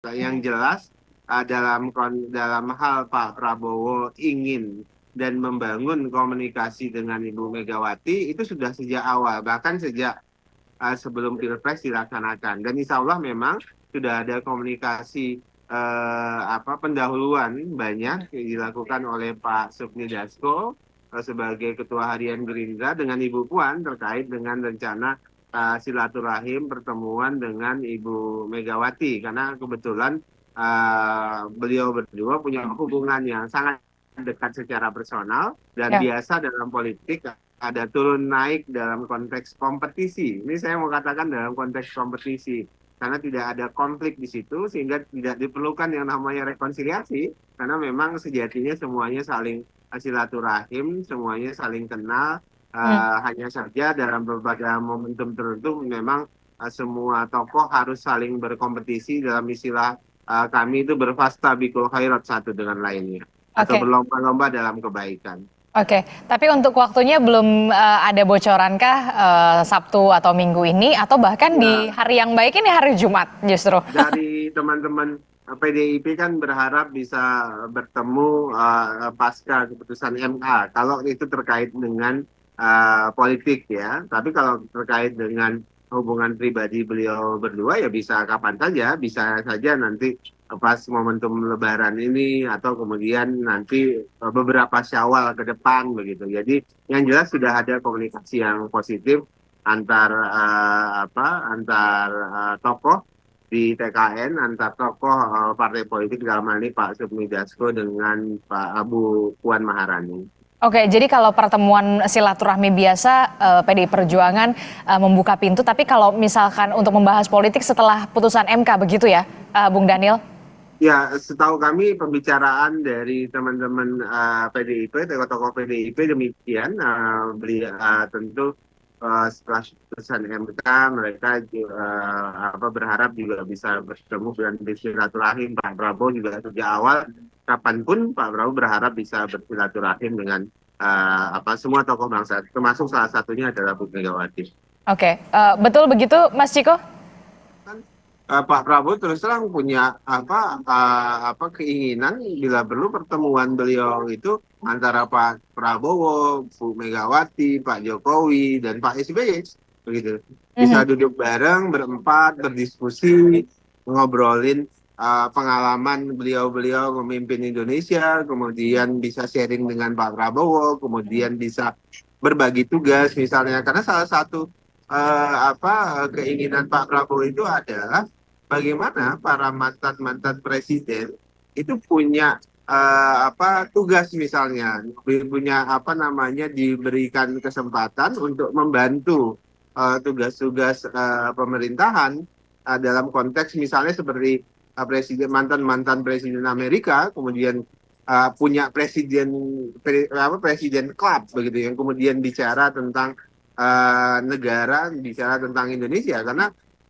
Yang jelas dalam hal Pak Prabowo ingin dan membangun komunikasi dengan Ibu Megawati itu sudah sejak awal, bahkan sejak sebelum Pilpres dilaksanakan. Dan insya Allah memang sudah ada komunikasi pendahuluan banyak dilakukan oleh Pak Sufmi Dasko sebagai Ketua Harian Gerindra dengan Ibu Puan terkait dengan rencana silaturahim pertemuan dengan Ibu Megawati, karena kebetulan beliau berdua punya hubungan yang sangat dekat secara personal dan Ya, biasa dalam politik ada turun naik dalam konteks kompetisi. Ini saya mau katakan dalam konteks kompetisi karena tidak ada konflik di situ sehingga tidak diperlukan yang namanya rekonsiliasi karena memang sejatinya semuanya saling silaturahim, semuanya saling kenal. hmm. Hanya saja dalam berbagai momentum tertentu memang semua tokoh harus saling berkompetisi dalam istilah kami itu berfasta bikul khairat satu dengan lainnya atau Oke, berlomba-lomba dalam kebaikan. oke. Tapi untuk waktunya belum ada bocorankah Sabtu atau Minggu ini atau bahkan di Ya, hari yang baik ini hari Jumat justru? dari teman-teman PDIP kan berharap bisa bertemu pasca keputusan MA kalau itu terkait dengan politik ya. Tapi kalau terkait dengan hubungan pribadi beliau berdua ya bisa kapan saja, bisa saja nanti pas momentum Lebaran ini atau kemudian nanti beberapa Syawal ke depan begitu. Jadi yang jelas sudah ada komunikasi yang positif antar tokoh di TKN, antar tokoh partai politik dalam hal ini Pak Sufmi Dasko dengan Pak Abu Puan Maharani. Oke, jadi kalau pertemuan silaturahmi biasa PDI Perjuangan membuka pintu, tapi kalau misalkan untuk membahas politik setelah putusan MK begitu ya, Bung Daniel? Ya, setahu kami pembicaraan dari teman-teman PDIP, tokoh-tokoh PDIP demikian, tentu setelah putusan MK mereka berharap juga bisa bertemu dan bersilaturahim. Pak Prabowo juga sejak awal kapanpun Pak Prabowo berharap bisa bersilaturahim dengan semua tokoh bangsa, termasuk salah satunya adalah Bu Megawati. Oke, betul begitu Mas Ciko? Kan Pak Prabowo terus terang punya keinginan bila perlu pertemuan beliau itu antara Pak Prabowo, Bu Megawati, Pak Jokowi dan Pak SBY begitu. Bisa Mhm. duduk bareng berempat berdiskusi ngobrolin pengalaman beliau-beliau memimpin Indonesia, kemudian bisa sharing dengan Pak Prabowo, kemudian bisa berbagi tugas misalnya karena salah satu keinginan Pak Prabowo itu adalah bagaimana para mantan-mantan presiden itu punya tugas misalnya punya diberikan kesempatan untuk membantu tugas-tugas pemerintahan dalam konteks misalnya seperti mantan-mantan presiden Amerika kemudian punya presiden club begitu yang kemudian bicara tentang negara bicara tentang Indonesia karena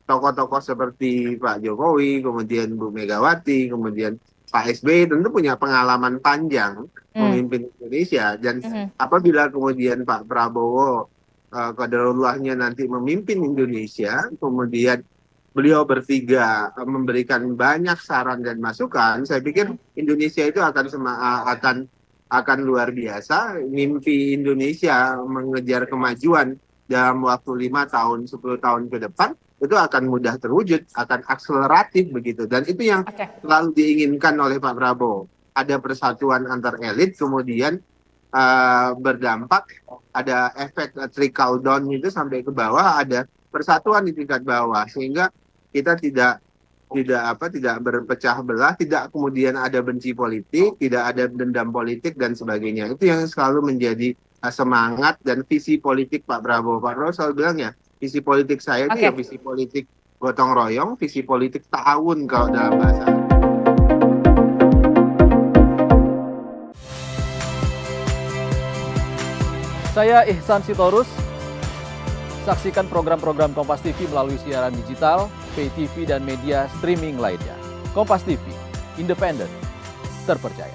tokoh-tokoh seperti Pak Jokowi, kemudian Bu Megawati, kemudian Pak SBY tentu punya pengalaman panjang Hmm. memimpin Indonesia dan Mhm. apabila kemudian Pak Prabowo qadarullah-nya nanti memimpin Indonesia, kemudian beliau bertiga memberikan banyak saran dan masukan, saya pikir Indonesia itu akan luar biasa. Mimpi Indonesia mengejar kemajuan dalam waktu 5 tahun, 10 tahun ke depan itu akan mudah terwujud, akan akseleratif begitu. Dan itu yang Oke. selalu diinginkan oleh Pak Prabowo. Ada persatuan antar elit, kemudian berdampak, ada efek trickle down itu sampai ke bawah, ada persatuan di tingkat bawah sehingga kita tidak berpecah belah, tidak kemudian ada benci politik, tidak ada dendam politik dan sebagainya. Itu yang selalu menjadi semangat dan visi politik Pak Prabowo. Pak Prabowo selalu bilang ya, visi politik saya itu ya Oke. visi politik gotong royong, visi politik ta'awun kalau dalam bahasa. Saya Ihsan Sitorus. Saksikan program-program Kompas TV melalui siaran digital, pay TV, dan media streaming lainnya. Kompas TV, independen, terpercaya.